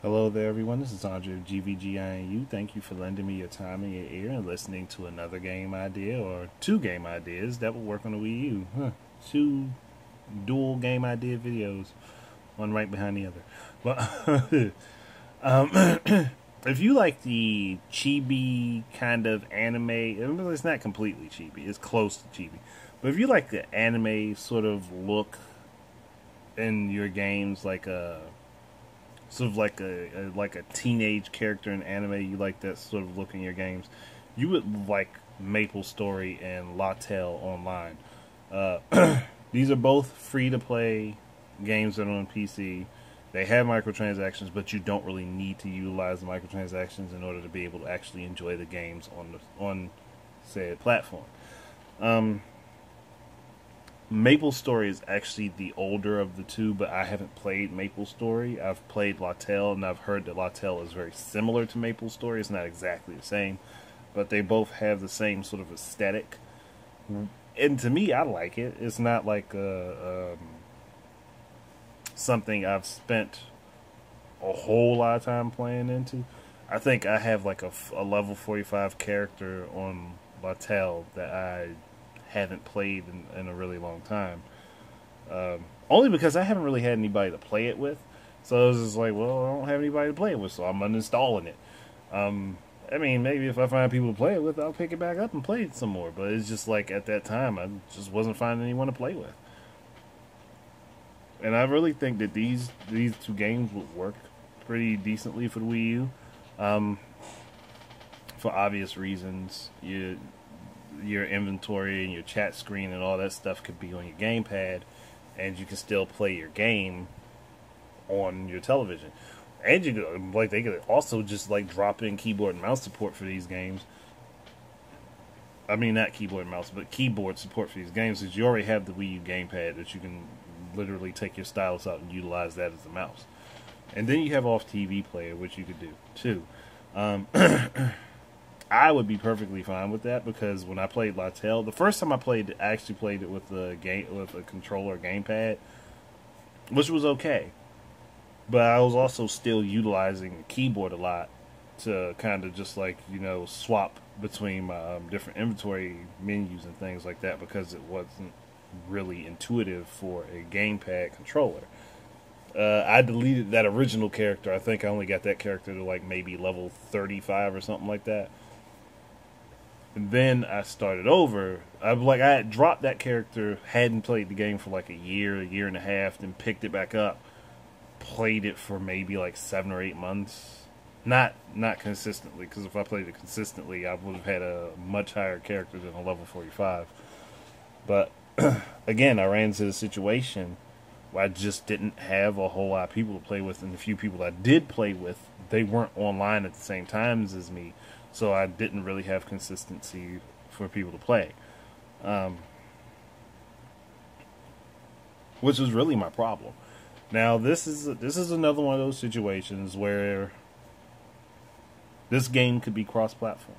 Hello there, everyone. This is Andre of GVGINU. Thank you for lending me your time and your ear and listening to another game idea or two game ideas that will work on the Wii U. Two dual game idea videos, one right behind the other. But if you like the chibi kind of anime, it's not completely chibi, it's close to chibi. But if you like the anime sort of look in your games, like a sort of like a teenage character in anime, you like that sort of look in your games, you would like Maple Story and Latel Online. These are both free to play games that are on PC. They have microtransactions, but you don't really need to utilize the microtransactions in order to be able to actually enjoy the games on said platform. Maple Story is actually the older of the two, but I haven't played Maple Story. I've played Latel, and I've heard that Latel is very similar to Maple Story. It's not exactly the same, but they both have the same sort of aesthetic. And to me, I like it. It's not like something I've spent a whole lot of time playing into. I think I have like a level 45 character on Latel that I haven't played in a really long time. Only because I haven't really had anybody to play it with. So I was just like, well, I don't have anybody to play it with, so I'm uninstalling it. I mean, maybe if I find people to play it with, I'll pick it back up and play it some more. But it's just like at that time, I just wasn't finding anyone to play with. And I really think that these two games would work pretty decently for the Wii U. For obvious reasons, your inventory and your chat screen and all that stuff could be on your gamepad, and you can still play your game on your television. And you could, like, they could also just like drop in keyboard and mouse support for these games. I mean, not keyboard and mouse, but keyboard support for these games, because you already have the Wii U gamepad that you can literally take your stylus out and utilize that as a mouse. And then you have off TV player, which you could do too. I would be perfectly fine with that, because when I played Latel, the first time I played it, I actually played it with a controller gamepad, which was okay. But I was also still utilizing the keyboard a lot to kind of just like, swap between my different inventory menus and things like that, because it wasn't really intuitive for a gamepad controller. I deleted that original character. I think I only got that character to like maybe level 35 or something like that. And then I started over. I had dropped that character, hadn't played the game for like a year and a half, then picked it back up, played it for maybe like 7 or 8 months. Not consistently, because if I played it consistently, I would have had a much higher character than a level 45. But again, I ran into the situation where I just didn't have a whole lot of people to play with, and the few people I did play with, they weren't online at the same times as me. So I didn't really have consistency for people to play, which was really my problem. Now this is another one of those situations where this game could be cross-platform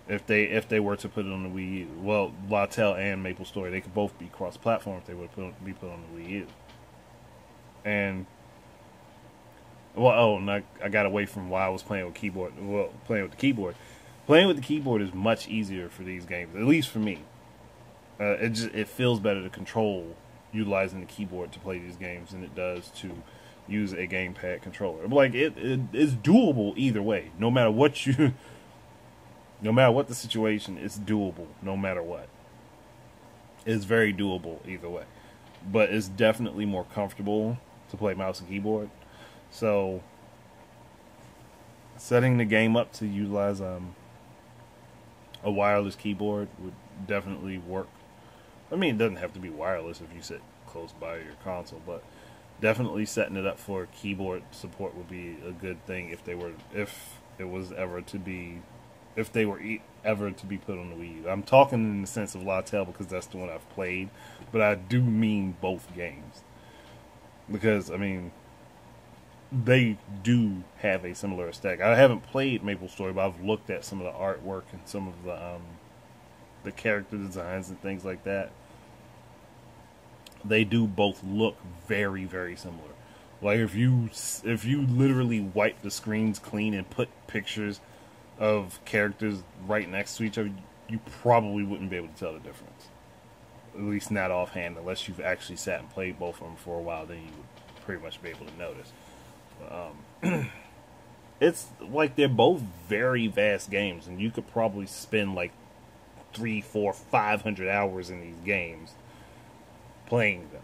if they were to put it on the Wii U. Well, Latel and Maple Story, they could both be cross-platform if they would be put on the Wii U. And and I got away from why I was playing with keyboard. Well, playing with the keyboard. Playing with the keyboard is much easier for these games, at least for me. It feels better to control utilizing the keyboard to play these games than it does to use a gamepad controller. Like it's doable either way. No matter what the situation, it's doable. No matter what, it's very doable either way. But it's definitely more comfortable to play mouse and keyboard. So, setting the game up to utilize a wireless keyboard would definitely work. I mean, it doesn't have to be wireless if you sit close by your console, but definitely setting it up for keyboard support would be a good thing if they were ever to be put on the Wii U. I'm talking in the sense of Latel because that's the one I've played, but I do mean both games, because I mean, they do have a similar aesthetic. I haven't played Maple Story, but I've looked at some of the artwork and some of the character designs and things like that. They do both look very, very similar. Like if you literally wipe the screens clean and put pictures of characters right next to each other, you probably wouldn't be able to tell the difference. At least not offhand, unless you've actually sat and played both of them for a while. Then you would pretty much be able to notice. It's like they're both very vast games, and you could probably spend like 3, 4, 500 hours in these games playing them.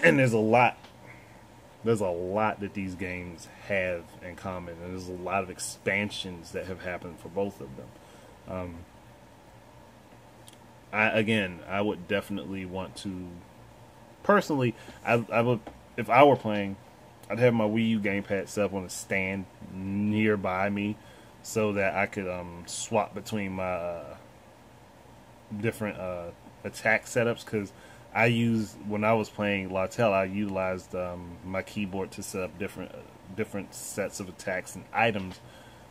And there's a lot that these games have in common, and there's a lot of expansions that have happened for both of them. I would definitely want to, personally, I would, if I were playing, I'd have my Wii U gamepad set up on a stand nearby me, so that I could swap between my different attack setups. Because when I was playing Latel, I utilized my keyboard to set up different sets of attacks and items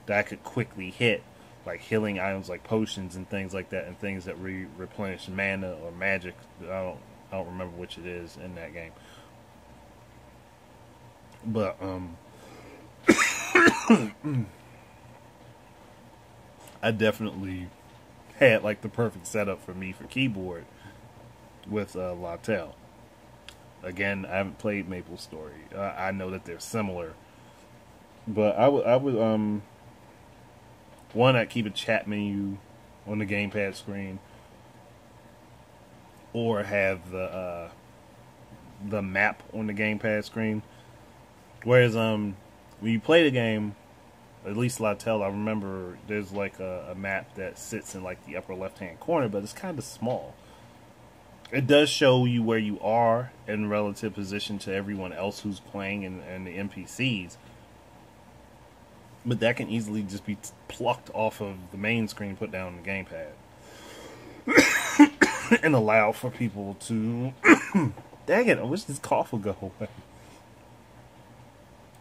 that I could quickly hit, like healing items like potions and things like that, and things that replenish mana or magic. I don't remember which it is in that game. But I definitely had like the perfect setup for me for keyboard with Latel. Again, I haven't played Maple Story. I know that they're similar, but I would one, I'd keep a chat menu on the gamepad screen, or have the map on the gamepad screen. Whereas when you play the game, at least Latel, I remember there's like a map that sits in like the upper left hand corner, but it's kind of small. It does show you where you are in relative position to everyone else who's playing and the NPCs. But that can easily just be plucked off of the main screen, put down on the gamepad. And allow for people to... Dang it, I wish this cough would go away.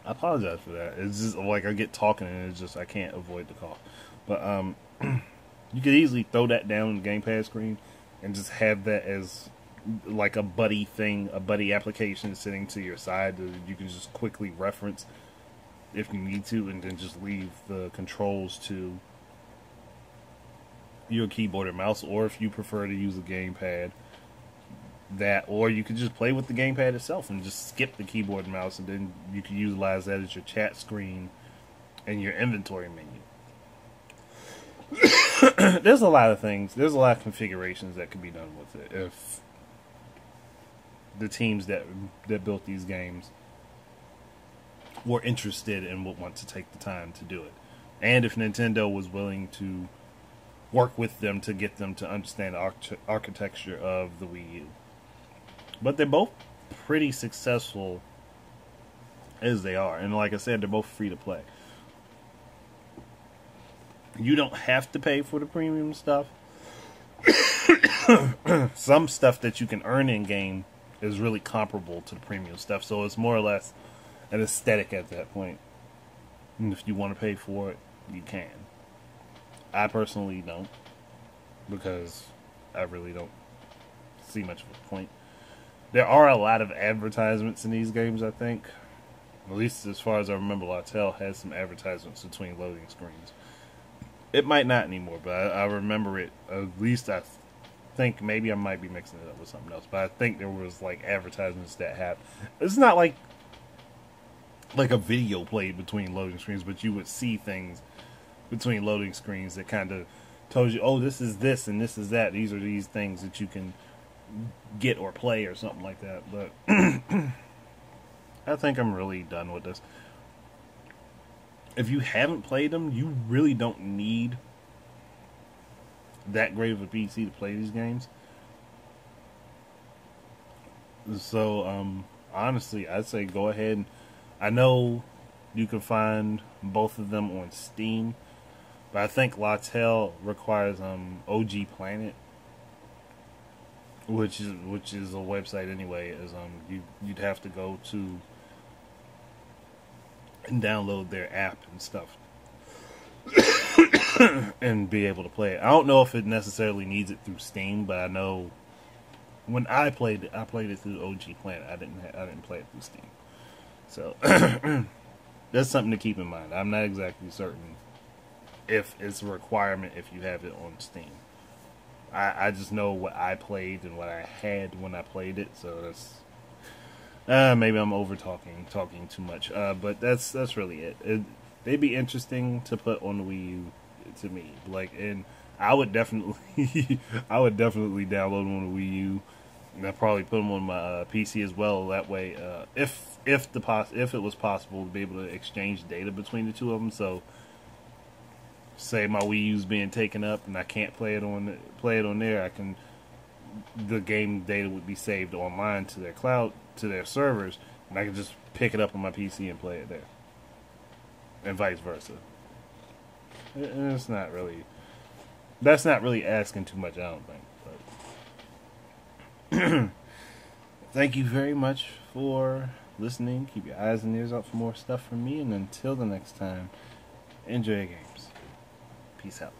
I apologize for that. It's just like I get talking and it's just I can't avoid the cough. But you could easily throw that down on the gamepad screen and just have that as like a buddy thing, a buddy application sitting to your side that you can just quickly reference if you need to, and then just leave the controls to your keyboard and mouse, or if you prefer to use a gamepad, that, or you could just play with the gamepad itself and just skip the keyboard and mouse, and then you can utilize that as your chat screen and your inventory menu. There's a lot of things, there's a lot of configurations that could be done with it if the teams that built these games were interested and would want to take the time to do it, and if Nintendo was willing to work with them to get them to understand the architecture of the Wii U. But they're both pretty successful as they are. And like I said, they're both free to play. You don't have to pay for the premium stuff. Some stuff that you can earn in-game is really comparable to the premium stuff. So it's more or less an aesthetic at that point. And if you want to pay for it, you can. I personally don't, because I really don't see much of a point. There are a lot of advertisements in these games, I think. At least as far as I remember, Latel has some advertisements between loading screens. It might not anymore, but I remember it. At least I think, maybe I might be mixing it up with something else, but I think there was like advertisements that have... It's not like a video played between loading screens, but you would see things between loading screens that kind of told you, oh, this is this and this is that. These are these things that you can get or play or something like that. But I think I'm really done with this. If you haven't played them, you really don't need that great of a PC to play these games. So honestly, I'd say go ahead. I know you can find both of them on Steam, but I think Latel requires OG Planet, which is a website anyway. Is you'd have to go to and download their app and stuff and be able to play it. I don't know if it necessarily needs it through Steam, but I know when I played it through OG Planet. I didn't play it through Steam. So that's something to keep in mind. I'm not exactly certain if it's a requirement if you have it on Steam. I just know what I played and what I had when I played it, so that's maybe I'm over talking too much. But that's really it. They'd be interesting to put on the Wii U to me. Like, and I would definitely download them on the Wii U. And I'd probably put them on my PC as well. That way, if it was possible to be able to exchange data between the two of them, so say my Wii U's being taken up and I can't play it on there, the game data would be saved online to their cloud, to their servers, and I can just pick it up on my PC and play it there, and vice versa. And that's not really asking too much, I don't think. But thank you very much for listening. Keep your eyes and ears out for more stuff from me, and until the next time, enjoy your games. Peace out.